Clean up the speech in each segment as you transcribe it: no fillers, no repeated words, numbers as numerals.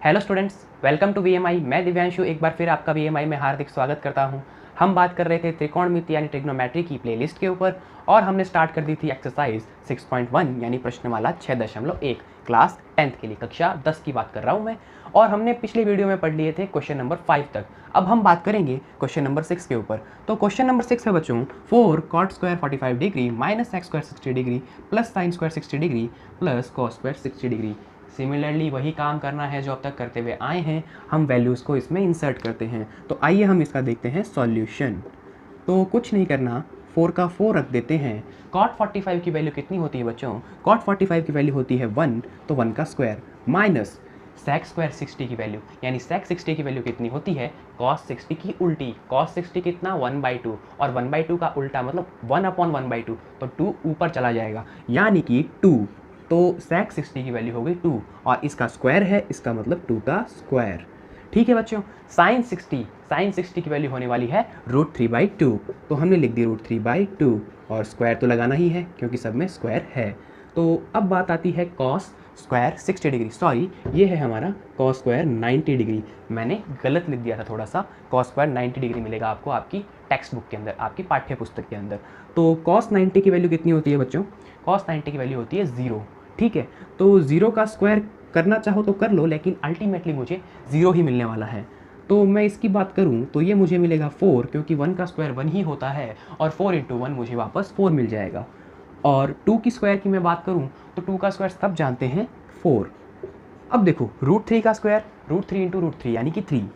Hello students, welcome to VMI. मैं दिव्यांशु एक बार फिर आपका वीएमआई में हार्दिक स्वागत करता हूं। हम बात कर रहे थे त्रिकोणमिति यानी ट्रिग्नोमेट्री की प्लेलिस्ट के ऊपर और हमने स्टार्ट कर दी थी एक्सरसाइज 6.1 यानी प्रश्नमाला 6.1 क्लास 10th के लिए, कक्षा 10 की बात कर रहा हूं मैं। और हमने पिछले वीडियो में पढ़ लिए थे क्वेश्चन नंबर 5 तक। अब हम बात करेंगे क्वेश्चन नंबर 6 के ऊपर। तो क्वेश्चन नंबर 6 है बच्चों, 4 cot square 45 degree minus x square 60 degree plus sine square 60 degree plus cos square 60 degree. Similarly वही काम करना है जो अब तक करते हुए आए हैं, हम वैल्यूज़ को इसमें इंसर्ट करते हैं। तो आइए हम इसका देखते हैं सॉल्यूशन। तो कुछ नहीं करना, 4 का 4 रख देते हैं। cot 45 की वैल्यू कितनी होती है बच्चों? cot 45 की वैल्यू होती है 1, तो 1 का स्क्वायर माइनस sec स्क्वायर 60 की वैल्यू, यानी sec 60 की वैल्यू कितनी होती है? cos 60 की उल्टी। cos 60 कितना? 1/2, और 1/2 का उल्टा मतलब 1/1/2, तो 2 ऊपर चला जाएगा यानी कि 2। तो sec 60 की वैल्यू हो गई 2 और इसका स्क्वायर है, इसका मतलब 2 का स्क्वायर। ठीक है बच्चों, sin 60 की वैल्यू होने वाली है √3/2, तो हमने लिख दी √3/2 और स्क्वायर तो लगाना ही है क्योंकि सब में स्क्वायर है। तो अब बात आती है cos स्क्वायर 60 डिग्री, सॉरी ये है हमारा cos स्क्वायर 90 डिग्री। मैंने गलत लिख दिया था थोड़ा सा। cos स्क्वायर 90 डिग्री मिलेगा आपको आपकी टेक्स्ट बुक के अंदर, आपकी पाठ्य पुस्तक के अंदर। तो cos 90 की वैल्यू कितनी होती है बच्चों? cos 90 की वैल्यू होती है 0। ठीक है, तो 0 का स्क्वायर करना चाहो तो कर लो, लेकिन अल्टीमेटली मुझे 0 ही मिलने वाला है। तो मैं इसकी बात करूं तो ये मुझे मिलेगा 4, क्योंकि 1 का स्क्वायर 1 ही होता है और 4 × 1 मुझे वापस 4 मिल जाएगा। और 2 की स्क्वायर की मैं बात करूं तो 2 का स्क्वायर सब जानते हैं 4। अब देखो √3 का स्क्वायर, √3 × √3 यानी कि 3,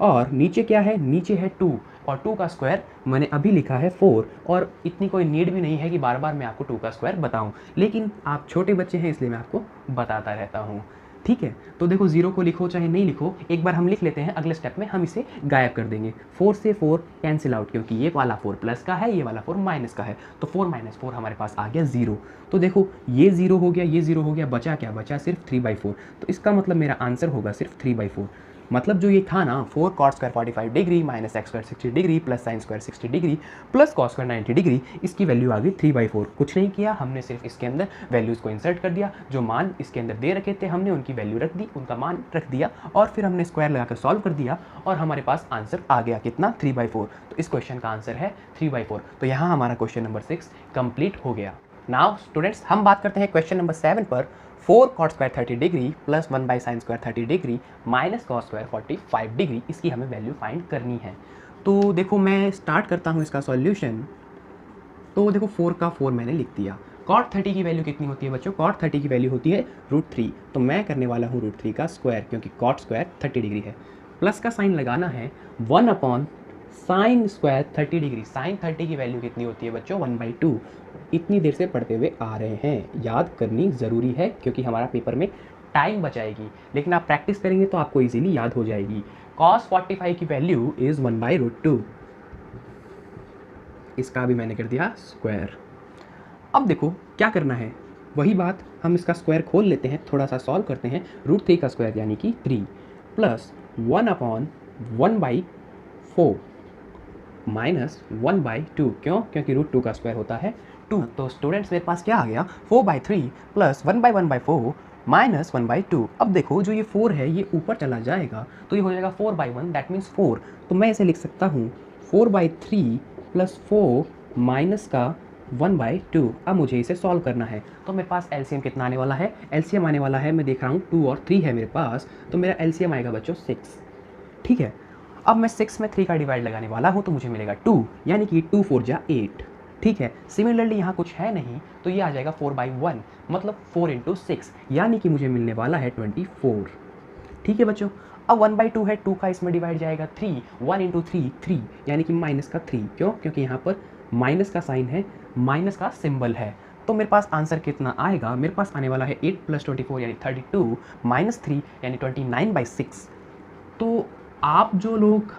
और नीचे क्या है? नीचे है 2, और 2 का स्क्वायर मैंने अभी लिखा है 4। और इतनी कोई नीड भी नहीं है कि बार बार मैं आपको 2 का स्क्वायर बताऊं, लेकिन आप छोटे बच्चे हैं इसलिए मैं आपको बताता रहता हूं। ठीक है, तो देखो 0 को लिखो चाहे नहीं लिखो, एक बार हम लिख लेते हैं, अगले स्टेप में हम इसे गायब कर देंगे। 4 से 4 कैंसिल आउट, क्योंकि ये वाला 4 प्लस का है, ये वाला 4 माइनस का है, तो 4 - 4 हमारे पास आ गया 0। तो देखो ये 0 हो गया, ये 0 हो गया, बचा क्या? बचा सिर्फ 3/4। तो इसका मतलब मेरा आंसर होगा सिर्फ 3/4। मतलब जो ये था ना, 4 cot square 45 degree minus x square 60 degree plus sine square 60 degree plus cos square 90 degree, इसकी वैल्यू आ गई 3/4। कुछ नहीं किया हमने, सिर्फ इसके अंदर वैल्यूज़ को इंसर्ट कर दिया। जो मान इसके अंदर दे रखे थे हमने उनकी वैल्यू रख दी, उनका मान रख दिया, और फिर हमने स्क्वायर लगाकर सॉल्व कर दिया और हमारे पास आंसर आ गया कितना? 3/4। तो इस क्वेश्चन का आंसर है 3/4। तो यहाँ हमारा क्वेश्चन नंबर 6 कंप्लीट हो गया। नाउ स्टूडेंट्स, हम बात करते हैं क्वेश्चन नंबर 7 पर। 4 cot square 30 degree plus 1/sin square 30 degree minus cos square 45 degree, इसकी हमें वैल्यू फाइंड करनी है। तो देखो मैं स्टार्ट करता हूँ इसका सॉल्यूशन। तो देखो 4 का 4 मैंने लिख दिया। cot 30 की वैल्यू कितनी होती है बच्चों? cot 30 की वैल्यू होती है √3, तो मैं करने वाला हूँ √3 का स्क्वायर, क्योंकि cot स्क्वायर 30 डिग्री है। प्लस का साइन लगाना है 1/sin स्क्वायर 30 डिग्री। साइन 30 की वैल्यू कितनी होती है बच्चों? 1/2। इतनी देर से पढ़ते हुए आ रहे हैं, याद करनी ज़रूरी है क्योंकि हमारा पेपर में टाइम बचाएगी, लेकिन आप प्रैक्टिस करेंगे तो आपको इजीली याद हो जाएगी। cos 45 की वैल्यू इज़ 1/√2। इसका भी मैंने कर दिया स्क्वायर। अब देखो क्या करना है, वही बात, हम इसका स्क्वायर खोल लेते हैं, थोड़ा सा सॉल्व करते हैं। √3 का स्क्वायर यानी कि 3 प्लस 1/1/4 माइनस 1/2। क्यों? क्योंकि √2 का स्क्वायर होता है 2। तो स्टूडेंट्स मेरे पास क्या आ गया? 4/3 प्लस 1/1/4 माइनस 1/2। अब देखो जो ये 4 है ये ऊपर चला जाएगा तो ये हो जाएगा 4/1, दैट मीन्स 4। तो मैं इसे लिख सकता हूँ 4/3 प्लस 4 माइनस का 1/2। अब मुझे इसे सॉल्व करना है, तो मेरे पास एलसीएम कितना आने वाला है? एलसीएम आने वाला है, मैं देख रहा हूँ 2 और 3 है मेरे पास, तो मेरा एलसीएम आएगा बच्चों 6। ठीक है, अब मैं 6 में 3 का डिवाइड लगाने वाला हूँ तो मुझे मिलेगा 2, यानी कि 2 4 जा 8। ठीक है, सिमिलरली यहाँ कुछ है नहीं तो ये आ जाएगा 4/1, मतलब 4 × 6, यानी कि मुझे मिलने वाला है 24। ठीक है बच्चों, अब 1/2 है, 2 का इसमें डिवाइड जाएगा 3, 1 × 3 3, यानी कि माइनस का 3। क्यों? क्योंकि यहाँ पर माइनस का साइन है, माइनस का सिंबल है। तो मेरे पास आंसर कितना आएगा? मेरे पास आने वाला है 8 + 24 यानी 32 माइनस 3 यानी 29/6। तो आप जो लोग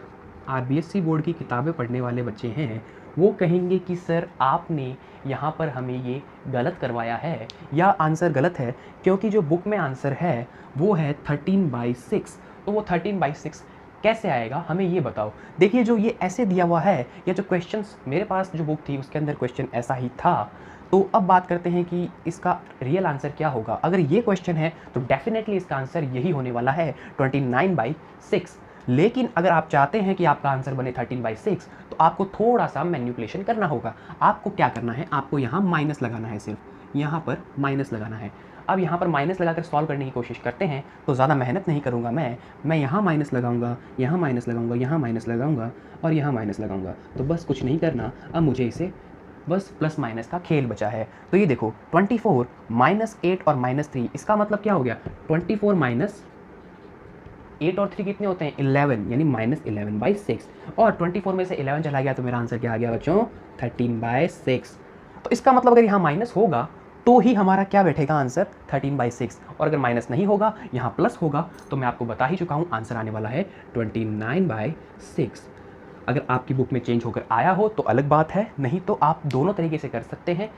आरबीएससी बोर्ड की किताबें पढ़ने वाले बच्चे हैं वो कहेंगे कि सर आपने यहाँ पर हमें ये गलत करवाया है या आंसर गलत है, क्योंकि जो बुक में आंसर है वो है 13/6। तो वो 13/6 कैसे आएगा हमें ये बताओ। देखिए जो ये ऐसे दिया हुआ है या जो क्वेश्चंस मेरे पास जो बुक थी उसके अंदर क्वेश्चन ऐसा ही था, तो अब बात करते हैं कि इसका रियल आंसर क्या होगा। अगर ये क्वेश्चन है तो डेफिनेटली इसका आंसर यही होने वाला है 29/6। लेकिन अगर आप चाहते हैं कि आपका आंसर बने 13/6 तो आपको थोड़ा सा मैनिपुलेशन करना होगा। आपको क्या करना है, आपको यहाँ माइनस लगाना है, सिर्फ यहाँ पर माइनस लगाना है। अब यहाँ पर माइनस लगाकर सॉल्व करने की कोशिश करते हैं तो ज़्यादा मेहनत नहीं करूँगा मैं यहाँ माइनस लगाऊंगा, यहाँ माइनस लगाऊंगा, यहाँ माइनस लगाऊंगा और यहाँ माइनस लगाऊंगा। तो बस कुछ नहीं करना, अब मुझे इसे बस प्लस माइनस का खेल बचा है। तो ये देखो 24 -8 और -3, इसका मतलब क्या हो गया, 24 माइनस 8 और 3 कितने होते हैं 11, यानी -11/6। और 24 में से 11 चला गया तो मेरा आंसर क्या आ गया बच्चों 13/6। तो इसका मतलब अगर यहाँ माइनस होगा तो ही हमारा क्या बैठेगा आंसर 13/6, और अगर माइनस नहीं होगा यहाँ प्लस होगा तो मैं आपको बता ही चुका हूँ आंसर आने वाला है 29/6। अगर आपकी बुक में चेंज होकर आया हो तो अलग बात है, नहीं तो आप दोनों तरीके से कर सकते हैं।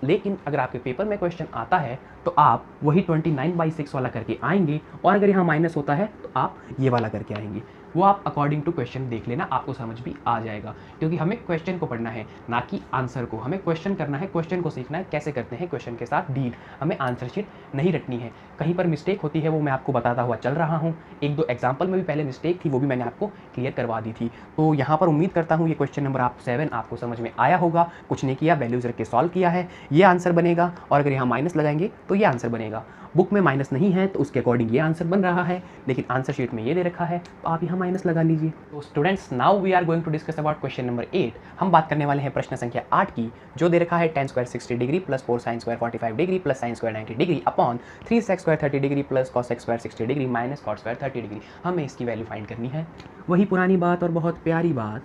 लेकिन अगर आपके पेपर में क्वेश्चन आता है तो आप वही 29/6 वाला करके आएंगे, और अगर यहाँ माइनस होता है तो आप ये वाला करके आएंगे। वो आप अकॉर्डिंग टू क्वेश्चन देख लेना, आपको समझ भी आ जाएगा। क्योंकि हमें क्वेश्चन को पढ़ना है ना कि आंसर को। हमें क्वेश्चन करना है, क्वेश्चन को सीखना है कैसे करते हैं क्वेश्चन के साथ डील। हमें आंसर शीट नहीं रटनी है। कहीं पर मिस्टेक होती है वो मैं आपको बताता हुआ चल रहा हूँ। 1-2 एग्जाम्पल में भी पहले मिस्टेक थी, वो भी मैंने आपको क्लियर करवा दी थी। तो यहाँ पर उम्मीद करता हूँ ये क्वेश्चन नंबर 7 आपको समझ में आया होगा। कुछ नहीं किया, वैल्यूज रख के सॉल्व किया है, ये आंसर बनेगा। और अगर यहाँ माइनस लगाएंगे तो ये आंसर बनेगा। बुक में माइनस नहीं है तो उसके अकॉर्डिंग ये आंसर बन रहा है, लेकिन आंसर शीट में ये दे रखा है तो आप यहाँ माइनस लगा लीजिए। तो students, now we are going to discuss about question number 8। हम बात करने वाले हैं प्रश्न संख्या 8 की, जो दे रखा है tan square 60 degree plus 4 sin square 45 degree plus sin square 90 degree upon 3 sec square 30 degree plus cos square 60 degree minus cot square 30 degree. हमें इसकी वैल्यू फाइंड करनी है। वही पुरानी बात और बहुत प्यारी बात,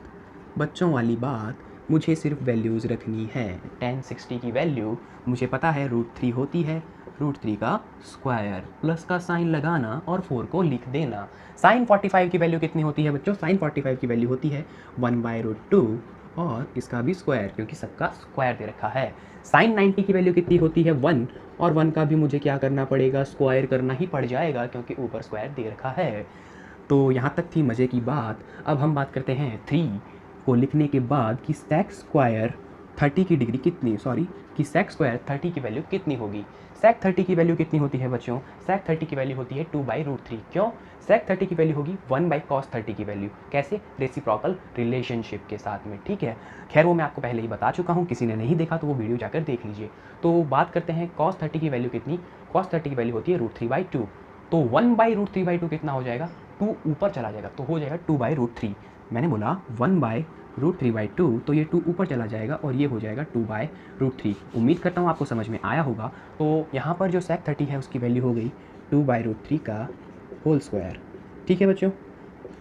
बच्चों वाली बात, मुझे सिर्फ वैल्यूज़ रखनी है। tan 60 की वैल्यू मुझे पता है √3 होती है, √3 का स्क्वायर प्लस का साइन लगाना और 4 को लिख देना। sin 45 की वैल्यू कितनी होती है बच्चों, sin 45 की वैल्यू होती है 1/√2 और इसका भी स्क्वायर, क्योंकि सबका स्क्वायर दे रखा है। sin 90 की वैल्यू कितनी होती है 1, और 1 का भी मुझे क्या करना पड़ेगा, स्क्वायर करना ही पड़ जाएगा, क्योंकि ऊपर स्क्वायर दे रखा है। तो यहाँ तक थी मज़े की बात। अब हम बात करते हैं 3 को लिखने के बाद कि sec स्क्वायर 30 की डिग्री कितनी, कि sec स्क्वायर 30 की वैल्यू कितनी होगी। sec 30 की वैल्यू कितनी होती है बच्चों, sec 30 की वैल्यू होती है 2/√3। क्यों, sec 30 की वैल्यू होगी 1/cos 30 की वैल्यू। कैसे, रेसिप्रोकल रिलेशनशिप के साथ में, ठीक है। खैर वो मैं आपको पहले ही बता चुका हूँ, किसी ने नहीं देखा तो वो वीडियो जाकर देख लीजिए। तो बात करते हैं cos 30 की वैल्यू कितनी, cos 30 की वैल्यू होती है √3/2। तो 1/√3/2 कितना हो जाएगा, 2 ऊपर चला जाएगा तो हो जाएगा 2/√3। मैंने बोला 1/√3/2, तो ये 2 ऊपर चला जाएगा और ये हो जाएगा 2/√3। उम्मीद करता हूँ आपको समझ में आया होगा। तो यहाँ पर जो sec 30 है उसकी वैल्यू हो गई 2/√3 का होल स्क्वायर। ठीक है बच्चों,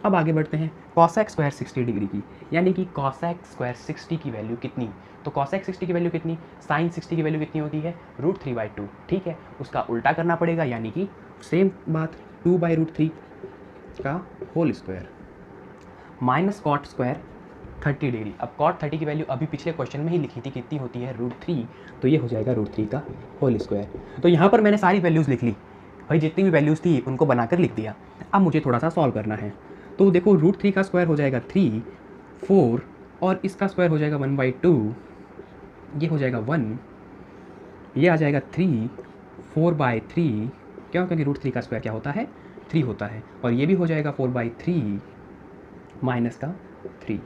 अब आगे बढ़ते हैं cosec स्क्वायर 60 डिग्री की, यानी कि cosec स्क्वायर 60 की वैल्यू कितनी। तो cosec 60 की वैल्यू कितनी, sin 60 की वैल्यू कितनी होती है √3/2। ठीक है, उसका उल्टा करना पड़ेगा, यानी कि सेम बात 2/√3 का whole square minus cot square 30 degree. अब cot 30 की वैल्यू अभी पिछले क्वेश्चन में ही लिखी थी, कितनी होती है √3, तो ये हो जाएगा √3 का होल स्क्वायर। तो यहाँ पर मैंने सारी वैल्यूज़ लिख ली भाई, जितनी भी वैल्यूज़ थी उनको बनाकर लिख दिया। अब मुझे थोड़ा सा सॉल्व करना है। तो देखो √3 का स्क्वायर हो जाएगा 3, 4 और इसका स्क्वायर हो जाएगा 1/2, ये हो जाएगा 1, ये आ जाएगा 3, 4/3। क्यों, क्योंकि √3 का स्क्वायर क्या होता है 3 होता है, और ये भी हो जाएगा 4/3 माइनस का 3।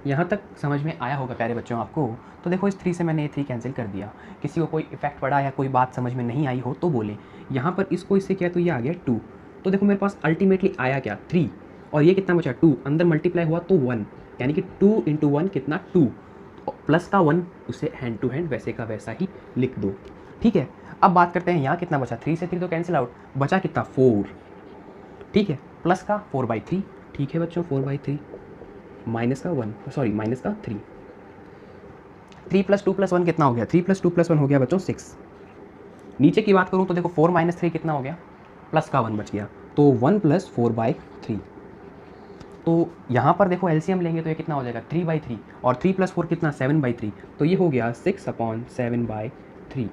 यहाँ तक समझ में आया होगा प्यारे बच्चों आपको। तो देखो इस 3 से मैंने 3 कैंसिल कर दिया। किसी को कोई इफेक्ट पड़ा या कोई बात समझ में नहीं आई हो तो बोले। यहाँ पर इसको इससे किया तो ये आ गया 2। तो देखो मेरे पास अल्टीमेटली आया क्या 3, और ये कितना बचा 2, अंदर मल्टीप्लाई हुआ तो 1, यानी कि 2 × 1 कितना 2, प्लस का 1 उसे हैंड टू हैंड वैसे का वैसा ही लिख दो। ठीक है, अब बात करते हैं यहाँ कितना बचा, 3 से 3 तो कैंसिल आउट, बचा कितना 4। ठीक है, प्लस का 4/3। ठीक है बच्चों, 4/3 माइनस का 1, माइनस का 3। 3 + 2 + 1 कितना हो गया, 3 + 2 + 1 हो गया बच्चों 6। नीचे की बात करूँ तो देखो 4 - 3 कितना हो गया, प्लस का 1 बच गया, तो 1 + 4/3। तो यहाँ पर देखो एलसीएम लेंगे तो ये कितना हो जाएगा 3/3, और 3 + 4 कितना 7/3, तो ये हो गया 6/7/3।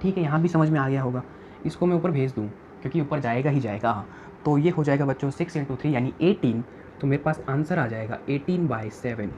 ठीक है, यहाँ भी समझ में आ गया होगा। इसको मैं ऊपर भेज दूँ क्योंकि ऊपर जाएगा ही जाएगा। तो ये हो जाएगा बच्चों 6 × 3 यानी 18। तो मेरे पास आंसर आ जाएगा 18/7।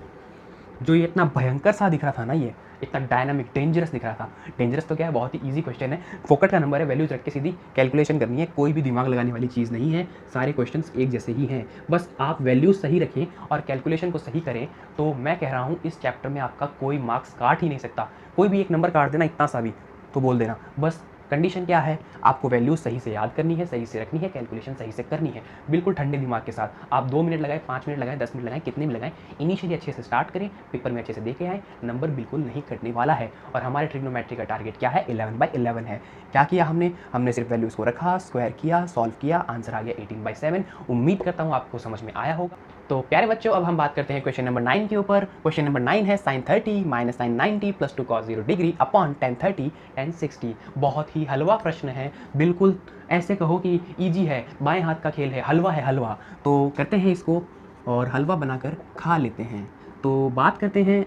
जो ये इतना भयंकर सा दिख रहा था ना, ये इतना डायनामिक डेंजरस दिख रहा था। डेंजरस तो क्या है, बहुत ही इजी क्वेश्चन है, फोकट का नंबर है, वैल्यूज रख के सीधी कैलकुलेशन करनी है, कोई भी दिमाग लगाने वाली चीज़ नहीं है, सारे क्वेश्चंस एक जैसे ही हैं, बस आप वैल्यूज सही रखें और कैलकुलेशन को सही करें। तो मैं कह रहा हूँ इस चैप्टर में आपका कोई मार्क्स काट ही नहीं सकता, कोई भी एक नंबर काट देना, इतना सा भी तो बोल देना। बस कंडीशन क्या है, आपको वैल्यूज सही से याद करनी है, सही से रखनी है, कैलकुलेशन सही से करनी है, बिल्कुल ठंडे दिमाग के साथ। आप 2 मिनट लगाएं, 5 मिनट लगाएं, 10 मिनट लगाएं, कितने भी लगाएं, इनिशियली अच्छे से स्टार्ट करें, पेपर में अच्छे से देके आएँ, नंबर बिल्कुल नहीं कटने वाला है। और हमारे ट्रिग्नोमेट्री का टारगेट क्या है, 11/11 है। क्या किया हमने सिर्फ वैल्यूज़ को रखा, स्क्वायर किया, सॉल्व किया, आंसर आ गया 18/7। उम्मीद करता हूँ आपको समझ में आया होगा। तो प्यारे बच्चों, अब हम बात करते हैं क्वेश्चन नंबर 9 के ऊपर। क्वेश्चन नंबर 9 है sin 30 minus sin 90 plus 2 cos 0 degree upon tan 30 tan 60। बहुत ही हलवा प्रश्न है, बिल्कुल ऐसे कहो कि इजी है, बाएं हाथ का खेल है, हलवा है हलवा। तो करते हैं इसको और हलवा बनाकर खा लेते हैं। तो बात करते हैं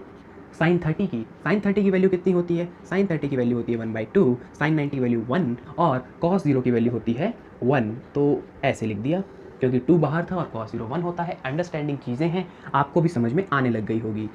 sin 30 की। sin 30 की वैल्यू कितनी होती है, sin 30 की वैल्यू होती है 1/2, sin 90 की वैल्यू 1 और cos 0 की वैल्यू होती है 1। तो ऐसे लिख दिया, क्योंकि 2 बाहर था और cos 0 1 होता है। अंडरस्टैंडिंग चीज़ें हैं, आपको भी समझ में आने लग गई होगी।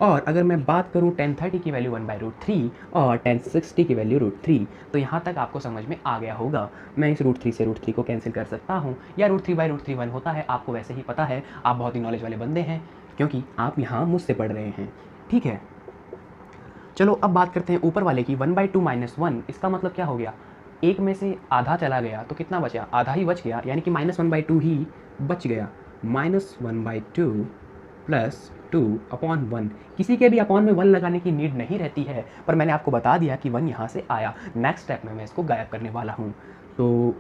और अगर मैं बात करूँ tan 30 की वैल्यू 1/√3 और tan 60 की वैल्यू √3, तो यहाँ तक आपको समझ में आ गया होगा। मैं इस √3 से √3 को कैंसिल कर सकता हूँ, या √3/√3 1 होता है, आपको वैसे ही पता है, आप बहुत ही नॉलेज वाले बंदे हैं, क्योंकि आप यहाँ मुझसे पढ़ रहे हैं। ठीक है, चलो अब बात करते हैं ऊपर वाले की। 1/2 - 1, इसका मतलब क्या हो गया, एक में से आधा चला गया तो कितना बचा, आधा ही बच गया, यानी कि -1/2 ही बच गया। -1/2 प्लस 2/1। किसी के भी अपॉन में 1 लगाने की नीड नहीं रहती है, पर मैंने आपको बता दिया कि 1 यहाँ से आया। नेक्स्ट स्टेप में मैं इसको गायब करने वाला हूँ। तो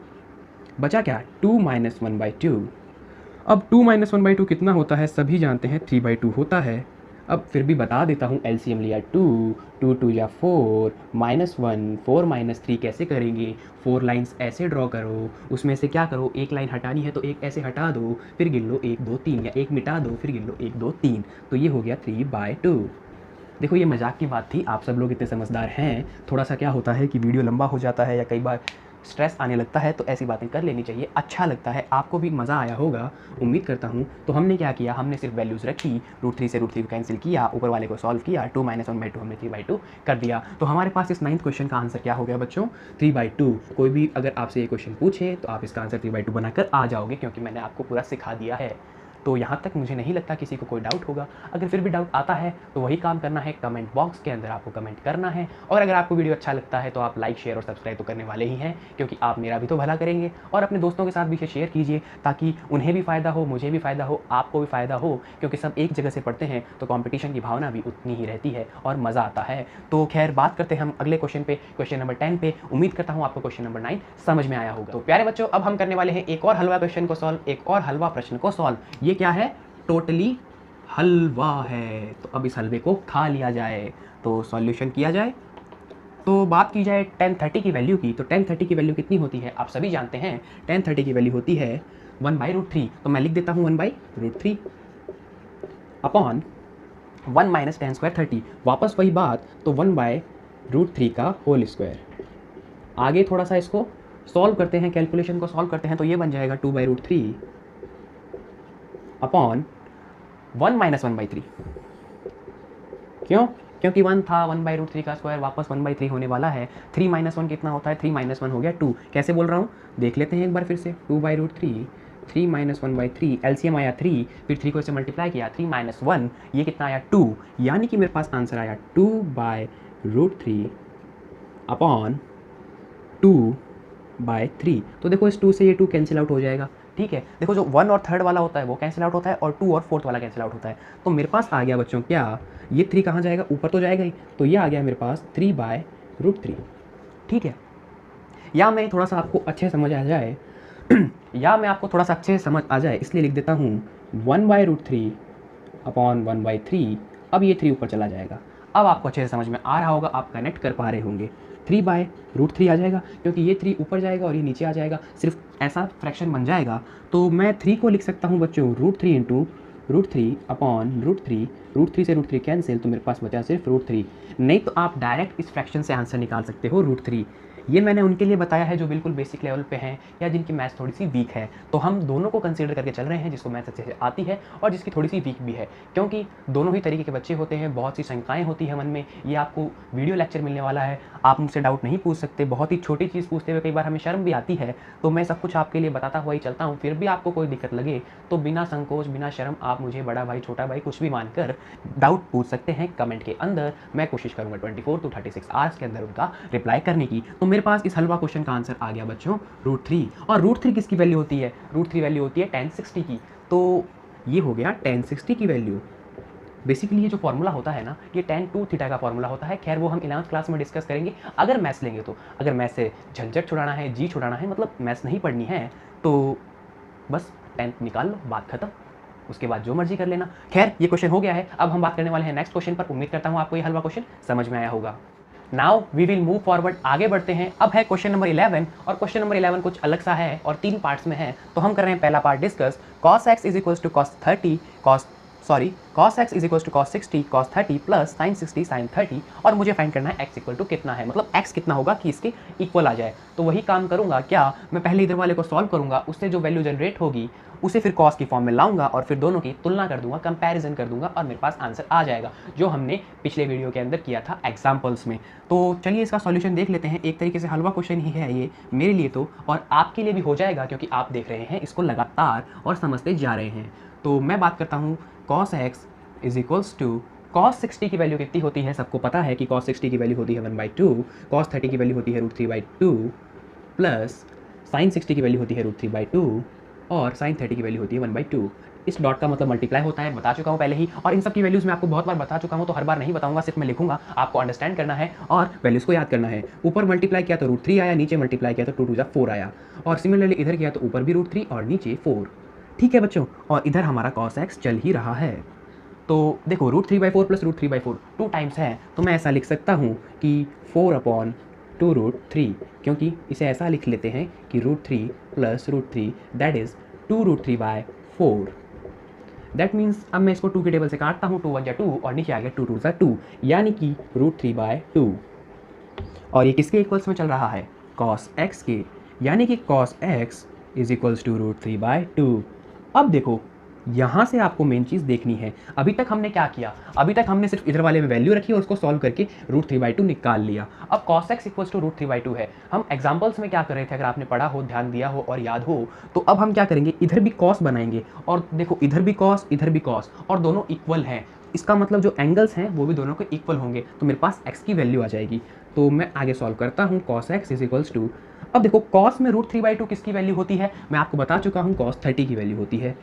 बचा क्या, 2 - 1/2। अब 2 - 1/2 कितना होता है, सभी जानते हैं 3/2 होता है। अब फिर भी बता देता हूँ, एलसीएम लिया 2, 2 2 या 4, -1, 4 - 3 कैसे करेंगे, 4 लाइन्स ऐसे ड्रॉ करो, उसमें से क्या करो, एक लाइन हटानी है तो एक ऐसे हटा दो, फिर गिन लो 1 2 3, या एक मिटा दो फिर गिन लो 1 2 3। तो ये हो गया 3/2। देखो ये मजाक की बात थी, आप सब लोग इतने समझदार हैं। थोड़ा सा क्या होता है कि वीडियो लंबा हो जाता है या कई बार स्ट्रेस आने लगता है, तो ऐसी बातें कर लेनी चाहिए, अच्छा लगता है, आपको भी मज़ा आया होगा, उम्मीद करता हूँ। तो हमने क्या किया, हमने सिर्फ वैल्यूज़ रखी, √3 से √3 कैंसिल किया, ऊपर वाले को सॉल्व किया, 2 - 1/2 हमने 3/2 कर दिया। तो हमारे पास इस 9th क्वेश्चन का आंसर क्या हो गया बच्चों, 3/2। कोई भी अगर आपसे ये क्वेश्चन पूछे तो आप इसका आंसर 3/2 बनाकर आ जाओगे, क्योंकि मैंने आपको पूरा सिखा दिया है। तो यहाँ तक मुझे नहीं लगता किसी को कोई डाउट होगा। अगर फिर भी डाउट आता है तो वही काम करना है, कमेंट बॉक्स के अंदर आपको कमेंट करना है। और अगर आपको वीडियो अच्छा लगता है तो आप लाइक, शेयर और सब्सक्राइब तो करने वाले ही हैं, क्योंकि आप मेरा भी तो भला करेंगे। और अपने दोस्तों के साथ भी इसे शेयर कीजिए, ताकि उन्हें भी फ़ायदा हो, मुझे भी फ़ायदा हो, आपको भी फ़ायदा हो, क्योंकि सब एक जगह से पढ़ते हैं तो कॉम्पिटिशन की भावना भी उतनी ही रहती है और मज़ा आता है। तो खैर, बात करते हैं हम अगले क्वेश्चन पे, क्वेश्चन नंबर 10 पे। उम्मीद करता हूँ आपको क्वेश्चन नंबर 9 समझ में आया होगा। तो प्यारे बच्चों, अब हम करने वाले हैं एक और हलवा क्वेश्चन को सॉल्व, एक और हलवा प्रश्न को सॉल्व। ये क्या है, टोटली हलवा है। तो अब इस हलवे को खा लिया जाए, तो सॉल्यूशन किया जाए। तो बात की जाए tan 30 की वैल्यू की, तो tan 30 की वैल्यू कितनी होती है, आप सभी जानते हैं। tan 30 की वैल्यू होती है 1/√3। तो मैं लिख देता हूँ 1/√3 अपॉन 1 - tan स्क्वायर 30। वापस वही बात, तो 1/√3 का होल स्क्वायर। आगे थोड़ा सा इसको सॉल्व करते हैं, कैलकुलेशन को सॉल्व करते हैं, तो ये बन जाएगा 2/√3 अपॉन 1 - 1/3। क्यों, क्योंकि 1 था, 1/√3 का स्क्वायर वापस 1/3 होने वाला है। 3 - 1 कितना होता है, 3 - 1 हो गया 2। कैसे बोल रहा हूँ, देख लेते हैं एक बार फिर से। 2/√3, 3 - 1/3, एलसीएम आया 3, फिर 3 को इससे मल्टीप्लाई किया, 3 - 1, ये कितना आया 2, यानी कि मेरे पास आंसर आया 2/√3 अपॉन 2/3। तो देखो इस 2 से ये 2 कैंसिल आउट हो जाएगा। ठीक है, देखो जो 1 और 3rd वाला होता है वो कैंसिल आउट होता है, और 2 और 4th वाला कैंसिल आउट होता है। तो मेरे पास आ गया बच्चों क्या, ये 3 कहाँ जाएगा, ऊपर तो जाएगा ही, तो ये आ गया मेरे पास 3/√3। ठीक है, या मैं थोड़ा सा आपको अच्छे समझ आ जाए या मैं आपको थोड़ा सा अच्छे समझ आ जाए इसलिए लिख देता हूँ 1/√3 अपॉन 1/3। अब ये 3 ऊपर चला जाएगा। अब आपको अच्छे से समझ में आ रहा होगा, आप कनेक्ट कर पा रहे होंगे। 3/√3 आ जाएगा, क्योंकि ये 3 ऊपर जाएगा और ये नीचे आ जाएगा, सिर्फ ऐसा फ्रैक्शन बन जाएगा। तो मैं 3 को लिख सकता हूँ बच्चों √3 इंटू √3 अपॉन √3। √3 से √3 कैंसिल, तो मेरे पास बचा सिर्फ √3। नहीं तो आप डायरेक्ट इस फ्रैक्शन से आंसर निकाल सकते हो √3। ये मैंने उनके लिए बताया है जो बिल्कुल बेसिक लेवल पे हैं या जिनकी मैथ्स थोड़ी सी वीक है। तो हम दोनों को कंसीडर करके चल रहे हैं, जिसको मैथ्स अच्छे से आती है और जिसकी थोड़ी सी वीक भी है, क्योंकि दोनों ही तरीके के बच्चे होते हैं, बहुत सी शंकाएँ होती हैं मन में। ये आपको वीडियो लेक्चर मिलने वाला है, आप मुझसे डाउट नहीं पूछ सकते, बहुत ही छोटी चीज़ पूछते हुए कई बार हमें शर्म भी आती है, तो मैं सब कुछ आपके लिए बताता हुआ ही चलता हूँ। फिर भी आपको कोई दिक्कत लगे तो बिना संकोच, बिना शर्म आप मुझे बड़ा भाई, छोटा भाई कुछ भी मानकर डाउट पूछ सकते हैं कमेंट के अंदर। मैं कोशिश करूँगा 24 to 36 आवर्स के अंदर उनका रिप्लाई करने की। तो मेरे पास इस हलवा क्वेश्चन का आंसर आ गया बच्चों, √3। और √3 किसकी वैल्यू होती है? √3 वैल्यू होती है tan 60 की। तो ये हो गया tan 60 की वैल्यू। बेसिकली ये जो फॉर्मूला होता है ना, ये tan 2 थीटा का फॉर्मूला होता है। खैर वो हम 11th क्लास में डिस्कस करेंगे अगर मैथ्स लेंगे तो। अगर मैथ्स से झंझट छुड़ाना है, जी छुड़ाना है, मतलब मैथ्स नहीं पढ़नी है, तो बस 10th निकाल लो, बात खत्म। उसके बाद जो मर्जी कर लेना। खैर ये क्वेश्चन हो गया है, अब हम बात करने वाले हैं नेक्स्ट क्वेश्चन पर। उम्मीद करता हूँ आपको ये हलवा क्वेश्चन समझ में आया होगा। Now we will move forward, आगे बढ़ते हैं। अब है क्वेश्चन नंबर 11 और क्वेश्चन नंबर 11 कुछ अलग सा है और 3 पार्ट्स में है। तो हम कर रहे हैं पहला part discuss, cos x is equals to cos 30 cos x is equals to cos 60 cos 30 plus sin 60 sin 30, और मुझे फाइंड करना है x इक्वल टू कितना है, मतलब x कितना होगा कि इसके इक्वल आ जाए। तो वही काम करूंगा क्या, मैं पहले इधर वाले को सॉल्व करूंगा, उससे जो वैल्यू जनरेट होगी उसे फिर cos की फॉर्म में लाऊंगा और फिर दोनों की तुलना कर दूंगा, कंपैरिजन कर दूंगा और मेरे पास आंसर आ जाएगा, जो हमने पिछले वीडियो के अंदर किया था एग्जाम्पल्स में। तो चलिए इसका सॉल्यूशन देख लेते हैं। एक तरीके से हलवा क्वेश्चन ही है ये मेरे लिए तो, और आपके लिए भी हो जाएगा क्योंकि आप देख रहे हैं इसको लगातार और समझते जा रहे हैं। तो मैं बात करता हूँ cos x is equals to cos 60 की वैल्यू कितनी होती है, सबको पता है कि cos 60 की वैल्यू होती है 1/2, cos 30 की वैल्यू होती है √3/2 प्लस sin 60 की वैल्यू होती है √3/2 और sin 30 की वैल्यू होती है 1/2। इस डॉट का मतलब मल्टीप्लाई होता है, बता चुका हूँ पहले ही, और इन सब की वैल्यूज़ मैं आपको बहुत बार बता चुका हूँ, तो हर बार नहीं बताऊंगा, सिर्फ मैं लिखूंगा, आपको अंडरस्टैंड करना है और वैल्यूज़ को याद करना है। ऊपर मल्टीप्लाई किया तो √3 आया, नीचे मल्टीप्लाई किया तो 2 2 4 आया, और सिमिलरली इधर किया तो ऊपर भी √3 और नीचे 4। ठीक है बच्चों, और इधर हमारा cos x चल ही रहा है। तो देखो √3/4 प्लस √3/4 2 टाइम्स है, तो मैं ऐसा लिख सकता हूँ कि 4/2√3, क्योंकि इसे ऐसा लिख लेते हैं कि √3 plus √3 that is 2√3/4। That means अब मैं इसको 2 के टेबल से काटता हूँ, 2 1 जा 2 और नीचे आ गया 2 2 जा 2, यानी कि √3/2। और ये किसके इक्वल्स में चल रहा है? cos x के, यानी कि cos x is equals to √3/2। अब देखो यहाँ से आपको मेन चीज़ देखनी है। अभी तक हमने क्या किया, अभी तक हमने सिर्फ इधर वाले में वैल्यू रखी और उसको सॉल्व करके √3/2 निकाल लिया। अब cos x इक्वल्स टू √3/2 है। हम एग्जाम्पल्स में क्या कर रहे थे, अगर आपने पढ़ा हो, ध्यान दिया हो और याद हो, तो अब हम क्या करेंगे, इधर भी cos बनाएंगे और देखो इधर भी cos इधर भी cos, और दोनों इक्वल हैं। इसका मतलब जो एंगल्स हैं वो भी दोनों के इक्वल होंगे, तो मेरे पास x की वैल्यू आ जाएगी। तो मैं आगे सॉल्व करता हूँ, cos x is equals to, अब देखो cos में √3/2 किसकी वैल्यू होती है, मैं आपको बता चुका हूँ cos 30 की वैल्यू होती है।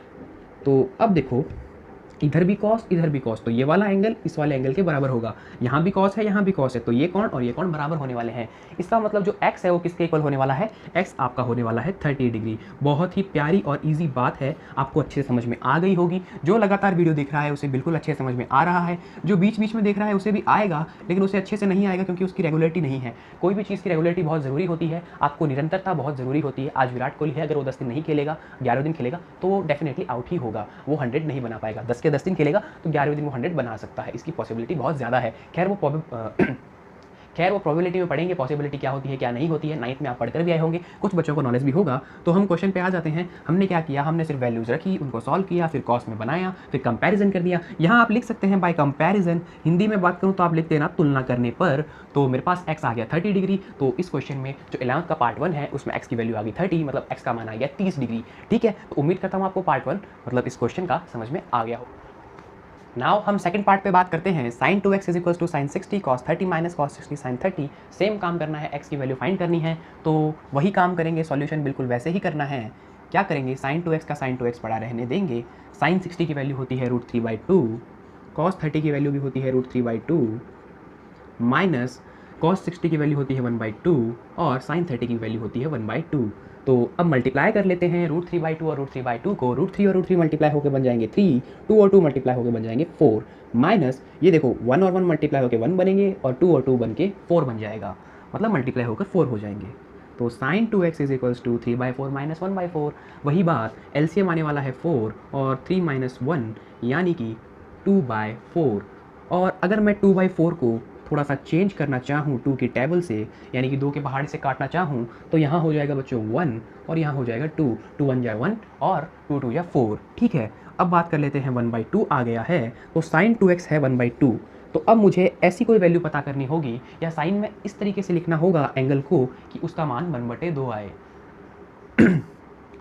तो अब देखो इधर भी cos इधर भी cos, तो ये वाला एंगल इस वाले एंगल के बराबर होगा। यहाँ भी cos है यहाँ भी cos है, तो ये कोण और ये कोण बराबर होने वाले हैं। इसका मतलब जो x है वो किसके इक्वल होने वाला है, x आपका होने वाला है 30 डिग्री। बहुत ही प्यारी और इजी बात है, आपको अच्छे से समझ में आ गई होगी। जो लगातार वीडियो देख रहा है उसे बिल्कुल अच्छे से समझ में आ रहा है, जो बीच बीच में देख रहा है उसे भी आएगा, लेकिन उसे अच्छे से नहीं आएगा क्योंकि उसकी रेगुलरिटी नहीं है। कोई भी चीज़ की रेगुलरिटी बहुत ज़रूरी होती है, आपको निरंतरता बहुत ज़रूरी होती है। आज विराट कोहली है, अगर वो 10 दिन नहीं खेलेगा, 11वें दिन खेलेगा, तो वो डेफिनेटली आउट ही होगा, वो 100 नहीं बना पाएगा। 10 के 10 दिन खेलेगा तो 11वें दिन वो 100 बना सकता है, इसकी पॉसिबिलिटी बहुत ज़्यादा है। खैर वो प्रोबेबिलिटी में पढ़ेंगे, पॉसिबिलिटी क्या होती है क्या नहीं होती है, 9th में आप पढ़कर भी आए होंगे, कुछ बच्चों को नॉलेज भी होगा। तो हम क्वेश्चन पे आ जाते हैं। हमने क्या किया, हमने सिर्फ वैल्यूज़ रखी, उनको सॉल्व किया, फिर कॉस में बनाया, फिर कंपैरिजन कर दिया। यहाँ आप लिख सकते हैं बाय कंपैरिजन, हिंदी में बात करूँ तो आप लिख देना तुलना करने पर। तो मेरे पास x आ गया 30 डिग्री, तो इस क्वेश्चन में जो 11th का पार्ट 1 है उसमें x की वैल्यू आ गई 30, मतलब x का मान आ गया 30 डिग्री। ठीक है, तो उम्मीद करता हूँ आपको पार्ट 1 मतलब इस क्वेश्चन का समझ में आ गया हो। नाउ हम सेकंड पार्ट पे बात करते हैं। sin 2x is equals to sin 60 cos 30 minus cos 60 sin 30। Same काम करना है, x की वैल्यू फाइंड करनी है, तो वही काम करेंगे, सॉल्यूशन बिल्कुल वैसे ही करना है। क्या करेंगे, sin 2x का sin 2x पड़ा रहने देंगे। sin 60 की वैल्यू होती है √3/2, cos 30 की वैल्यू भी होती है √3/2 माइनस cos 60 की वैल्यू होती है 1/2 और sin 30 की वैल्यू होती है 1/2। तो अब मल्टीप्लाई कर लेते हैं √3/2 और √3/2 को। √3 और √3 मल्टीप्लाई होकर बन जाएंगे 3, 2 और 2 मल्टीप्लाई होकर बन जाएंगे 4, माइनस ये देखो 1 और 1 मल्टीप्लाई होकर 1 बनेंगे और 2 और 2 बन के 4 बन जाएगा, मतलब मल्टीप्लाई होकर 4 हो जाएंगे। तो sin 2x is equals to 3/4 minus 1/4। वही बात, एलसीएम आने वाला है 4 और 3 माइनस 1 यानी कि 2/4। और अगर मैं 2/4 को थोड़ा सा चेंज करना चाहूँ 2 की टेबल से, यानी कि 2 के पहाड़ी से काटना चाहूँ, तो यहाँ हो जाएगा बच्चों 1 और यहाँ हो जाएगा 2, 2 1 जा 1 और 2 2 जा 4। ठीक है, अब बात कर लेते हैं 1/2 आ गया है, तो साइन 2x है 1/2। तो अब मुझे ऐसी कोई वैल्यू पता करनी होगी या साइन में इस तरीके से लिखना होगा एंगल को कि उसका मान 1/2 आए।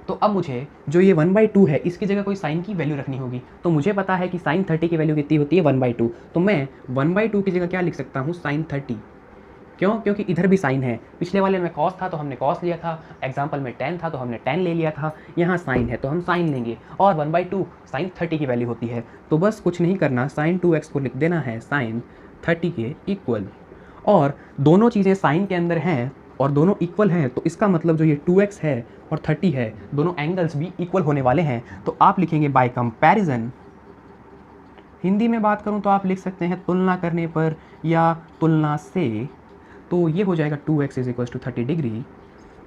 तो अब मुझे जो ये 1/2 है इसकी जगह कोई साइन की वैल्यू रखनी होगी। तो मुझे पता है कि साइन 30 की वैल्यू कितनी होती है 1/2। तो मैं 1/2 की जगह क्या लिख सकता हूँ, साइन 30। क्यों? क्योंकि इधर भी साइन है। पिछले वाले में कॉस था तो हमने कॉस लिया था, एग्जाम्पल में टेन था तो हमने टेन ले लिया था, यहाँ साइन है तो हम साइन लेंगे, और 1/2 साइन 30 की वैल्यू होती है। तो बस कुछ नहीं करना, साइन 2x को लिख देना है साइन 30 के इक्वल। और दोनों चीज़ें साइन के अंदर हैं और दोनों इक्वल हैं, तो इसका मतलब जो ये 2x है और 30 है, दोनों एंगल्स भी इक्वल होने वाले हैं। तो आप लिखेंगे बाय कंपैरिजन। हिंदी में बात करूं तो आप लिख सकते हैं तुलना करने पर या तुलना से। तो ये हो जाएगा 2x is equal to 30 degree,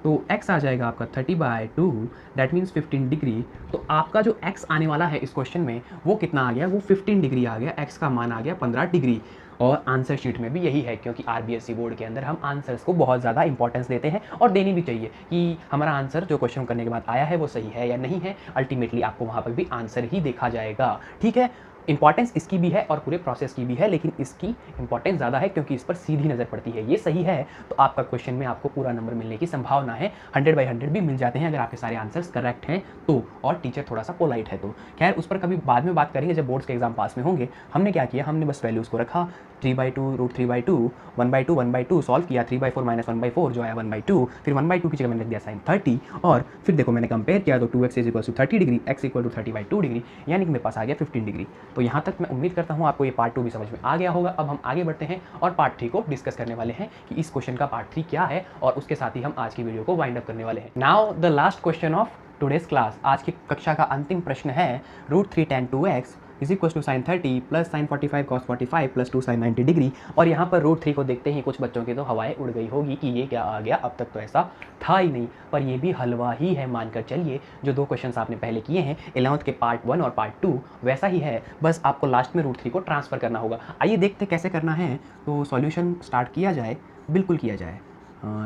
तो x आ जाएगा आपका 30/2, दैट मीन्स 15 डिग्री। तो आपका जो x आने वाला है इस क्वेश्चन में वो कितना आ गया, वो 15 डिग्री आ गया। x का मान आ गया 15 डिग्री। और आंसर शीट में भी यही है, क्योंकि आरबीएससी बोर्ड के अंदर हम आंसर्स को बहुत ज़्यादा इंपॉर्टेंस देते हैं और देनी भी चाहिए कि हमारा आंसर जो क्वेश्चन करने के बाद आया है वो सही है या नहीं है। अल्टीमेटली आपको वहाँ पर भी आंसर ही देखा जाएगा। ठीक है, इंपॉर्टेंस इसकी भी है और पूरे प्रोसेस की भी है, लेकिन इसकी इंपॉर्टेंस ज़्यादा है क्योंकि इस पर सीधी नज़र पड़ती है। ये सही है तो आपका क्वेश्चन में आपको पूरा नंबर मिलने की संभावना है। 100/100 भी मिल जाते हैं अगर आपके सारे आंसर्स करेक्ट हैं तो, और टीचर थोड़ा सा पोलाइट है तो। खैर उस पर कभी बाद में बात करेंगे जब बोर्ड्स के एग्जाम पास में होंगे। हमने क्या किया, हमने बस वैल्यूज़ को रखा 3/2, √3/2, 1/2, 1/2 सॉल्व किया, 3/4 - 1/4 जो आया 1/2, फिर 1/2 की जगह मैंने लिख दिया साइन 30, और फिर देखो मैंने कंपेयर किया तो 2x is equal to 30 degree, x equal to 30/2 degree, यानी कि मेरे पास आ गया 15 डिग्री। तो यहाँ तक मैं उम्मीद करता हूँ आपको ये पार्ट 2 भी समझ में आ गया होगा। अब हम आगे बढ़ते हैं और पार्ट 3 को डिस्कस करने वाले हैं कि इस क्वेश्चन का पार्ट 3 क्या है, और उसके साथ ही हम आज की वीडियो को वाइंड अप करने वाले हैं। Now the last question of today's class, आज की कक्षा का अंतिम प्रश्न है √3 tan 2x is equal to sine 30 plus sine 45 cos 45 plus 2 sine 90 degree. और यहाँ पर √3 को देखते ही कुछ बच्चों की तो हवाएं उड़ गई होगी कि ये क्या आ गया, अब तक तो ऐसा था ही नहीं, पर ये भी हलवा ही है मानकर चलिए। जो 2 क्वेश्चंस आपने पहले किए हैं 11th के पार्ट 1 और पार्ट 2 वैसा ही है, बस आपको लास्ट में √3 को ट्रांसफ़र करना होगा। आइए देखते कैसे करना है। तो सॉल्यूशन स्टार्ट किया जाए, बिल्कुल किया जाए।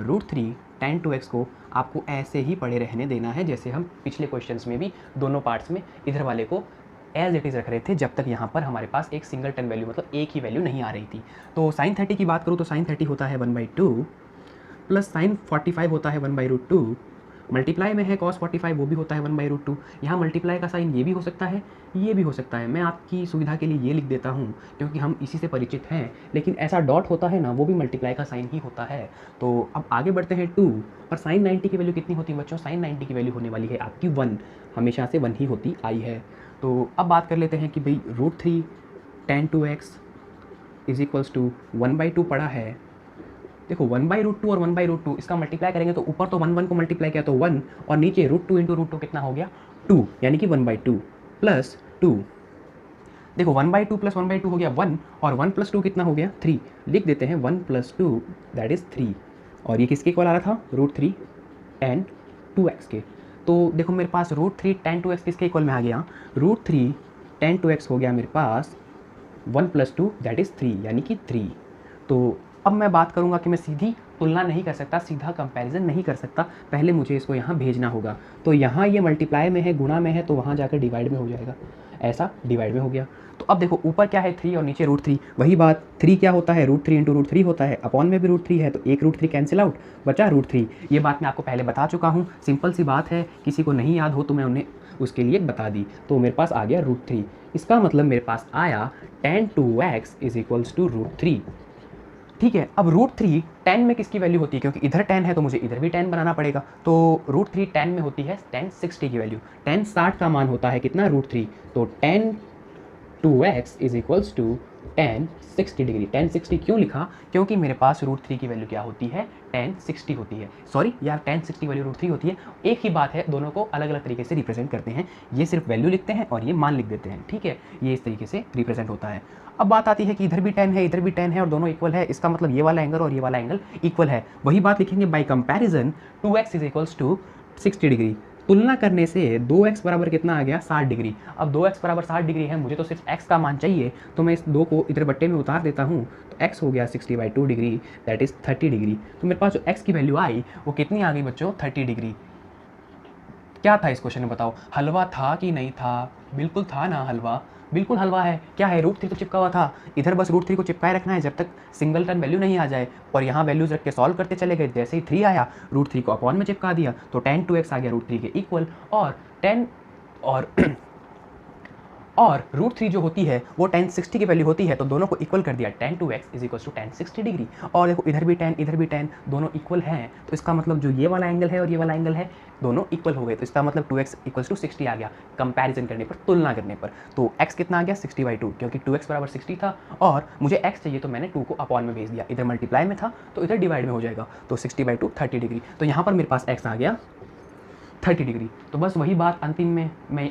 √3 tan 2x को आपको ऐसे ही पड़े रहने देना है जैसे हम पिछले क्वेश्चंस में भी दोनों पार्ट्स में इधर वाले को एज इट इज़ रख रहे थे, जब तक यहाँ पर हमारे पास एक सिंगल टन वैल्यू मतलब एक ही वैल्यू नहीं आ रही थी। तो साइन 30 की बात करूँ तो साइन 30 होता है 1/2 प्लस साइन 45 होता है 1/√2, मल्टीप्लाई में है cos 45 वो भी होता है 1/√2। यहाँ मल्टीप्लाई का साइन ये भी हो सकता है, ये भी हो सकता है। मैं आपकी सुविधा के लिए ये लिख देता हूँ क्योंकि हम इसी से परिचित हैं, लेकिन ऐसा डॉट होता है ना वो भी मल्टीप्लाई का साइन ही होता है। तो अब आगे बढ़ते हैं 2, और साइन 90 की वैल्यू कितनी होती है बच्चों, साइन 90 की वैल्यू होने वाली है आपकी 1, हमेशा से 1 ही होती आई है। तो अब बात कर लेते हैं कि भाई √3 tan 2x is equals to 1/2 पड़ा है। देखो 1/√2 और 1/√2 इसका मल्टीप्लाई करेंगे तो ऊपर तो 1 को मल्टीप्लाई किया तो 1, और नीचे √2 × √2 कितना हो गया 2, यानी कि 1/2 प्लस 2। देखो 1/2 प्लस 1/2 हो गया 1, और 1 + 2 कितना हो गया 3। लिख देते हैं 1 + 2 दैट इज़ 3, और ये किसके इक्वल आ रहा था √3 tan 2x के। तो देखो मेरे पास √3 tan 2x किसके इक्वल में आ गया, √3 tan 2x हो गया मेरे पास 1 + 2 दैट इज़ 3, यानी कि 3। तो अब मैं बात करूंगा कि मैं सीधी तुलना नहीं कर सकता, सीधा कंपैरिजन नहीं कर सकता, पहले मुझे इसको यहाँ भेजना होगा। तो यहाँ ये मल्टीप्लाई में है, गुणा में है, तो वहाँ जाकर डिवाइड में हो जाएगा, ऐसा डिवाइड में हो गया। तो अब देखो ऊपर क्या है 3 और नीचे √3, वही बात 3 क्या होता है √3 × √3 होता है, अपॉन में भी √3 है तो एक √3 कैंसिल आउट, बचा √3। ये बात मैं आपको पहले बता चुका हूँ, सिंपल सी बात है, किसी को नहीं याद हो तो मैं उन्हें उसके लिए बता दी। तो मेरे पास आ गया √3, इसका मतलब मेरे पास आया tan 2x is equals to √3। ठीक है, अब √3 tan में किसकी वैल्यू होती है, क्योंकि इधर tan है तो मुझे इधर भी tan बनाना पड़ेगा। तो √3 tan में होती है tan 60 की वैल्यू, tan 60 का मान होता है कितना √3, तो tan 2x is equals to tan 60 degree. tan 60 क्यों लिखा, क्योंकि मेरे पास √3 की वैल्यू क्या होती है tan 60 होती है, सॉरी यार tan 60 वैल्यू √3 होती है, एक ही बात है, दोनों को अलग अलग तरीके से रिप्रेजेंट करते हैं। ये सिर्फ वैल्यू लिखते हैं और ये मान लिख देते हैं, ठीक है, ये इस तरीके से रिप्रेजेंट होता है। अब बात आती है कि इधर भी tan है, इधर भी tan है और दोनों इक्वल है, इसका मतलब ये वाला एंगल और ये वाला एंगल इक्वल है। वही बात लिखेंगे by comparison 2x is equals to 60 degree. तुलना करने से 2x बराबर कितना आ गया 60 डिग्री। अब 2x बराबर 60 डिग्री है, मुझे तो सिर्फ x का मान चाहिए, तो मैं इस 2 को इधर बट्टे में उतार देता हूँ, तो x हो गया 60/2 डिग्री, दैट इज़ 30 डिग्री। तो मेरे पास जो x की वैल्यू आई वो कितनी आ गई बच्चों, 30 डिग्री। क्या था इस क्वेश्चन में बताओ, हलवा था कि नहीं था? बिल्कुल था ना हलवा, बिल्कुल हलवा है। क्या है, √3 तो चिपका हुआ था, इधर बस √3 को चिपकाए रखना है जब तक सिंगल टर्म वैल्यू नहीं आ जाए, और यहाँ वैल्यूज रख के सॉल्व करते चले गए। जैसे ही 3 आया, √3 को अपॉन में चिपका दिया, तो tan 2x आ गया √3 के इक्वल, और tan और और √3 जो होती है वो tan 60 की वैल्यू होती है, तो दोनों को इक्वल कर दिया, tan 2x = tan 60 डिग्री। और देखो इधर भी tan इधर भी tan, दोनों इक्वल हैं, तो इसका मतलब जो ये वाला एंगल है और ये वाला एंगल है दोनों इक्वल हो गए, तो इसका मतलब 2x = 60 आ गया कंपैरिजन करने पर, तुलना करने पर। तो x कितना आ गया 60/2, क्योंकि 2x बराबर 60 था और मुझे x चाहिए, तो मैंने 2 को अपॉन में भेज दिया, इधर मल्टीप्लाई में था तो इधर डिवाइड में हो जाएगा, तो 60/2 30 डिग्री। तो यहाँ पर मेरे पास x आ गया 30 डिग्री। तो बस वही बात अंतिम में मैं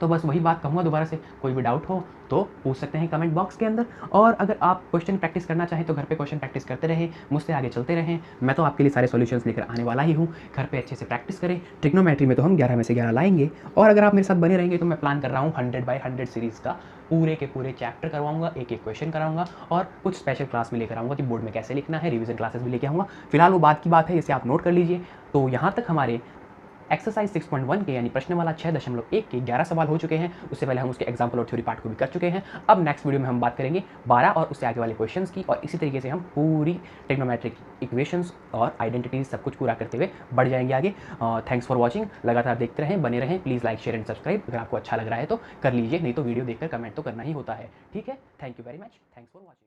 तो बस वही बात कहूँगा दोबारा से, कोई भी डाउट हो तो पूछ सकते हैं कमेंट बॉक्स के अंदर, और अगर आप क्वेश्चन प्रैक्टिस करना चाहें तो घर पे क्वेश्चन प्रैक्टिस करते रहें, मुझसे आगे चलते रहें। मैं तो आपके लिए सारे सॉल्यूशंस लेकर आने वाला ही हूँ, घर पे अच्छे से प्रैक्टिस करें। ट्रिग्नोमेट्री में तो हम 11 में से 11 लाएंगे, और अगर आप मेरे साथ बने रहेंगे तो मैं प्लान कर रहा हूँ 100/100 सीरीज़ का पूरे के पूरे चैप्टर करवाऊंगा, एक एक क्वेश्चन कराऊंगा, और कुछ स्पेशल क्लास में लेकर आऊँगा कि बोर्ड में कैसे लिखना है, रिवीजन क्लासेस भी लेके आऊँगा। फिलहाल वो बात की बात है, इसे आप नोट कर लीजिए। तो यहाँ तक हमारे एक्सरसाइज 6.1 के यानी प्रश्न वाला 6.1 के 11 सवाल हो चुके हैं। उससे पहले हम उसके एग्जाम्पल और थ्योरी पार्ट को भी कर चुके हैं। अब नेक्स्ट वीडियो में हम बात करेंगे 12 और उससे आगे वाले क्वेश्चंस की, और इसी तरीके से हम पूरी ट्रिग्नोमेट्रिक इक्वेशंस और आइडेंटिटीज सब कुछ पूरा करते हुए बढ़ जाएंगे आगे। थैंक्स फॉर वॉचिंग, लगातार देखते रहें, बने रहें। Please like share and subscribe, अगर आपको अच्छा लग रहा है तो कर लीजिए, नहीं तो वीडियो देखकर कमेंट तो करना ही होता है। ठीक है, thank you very much, thanks for watching.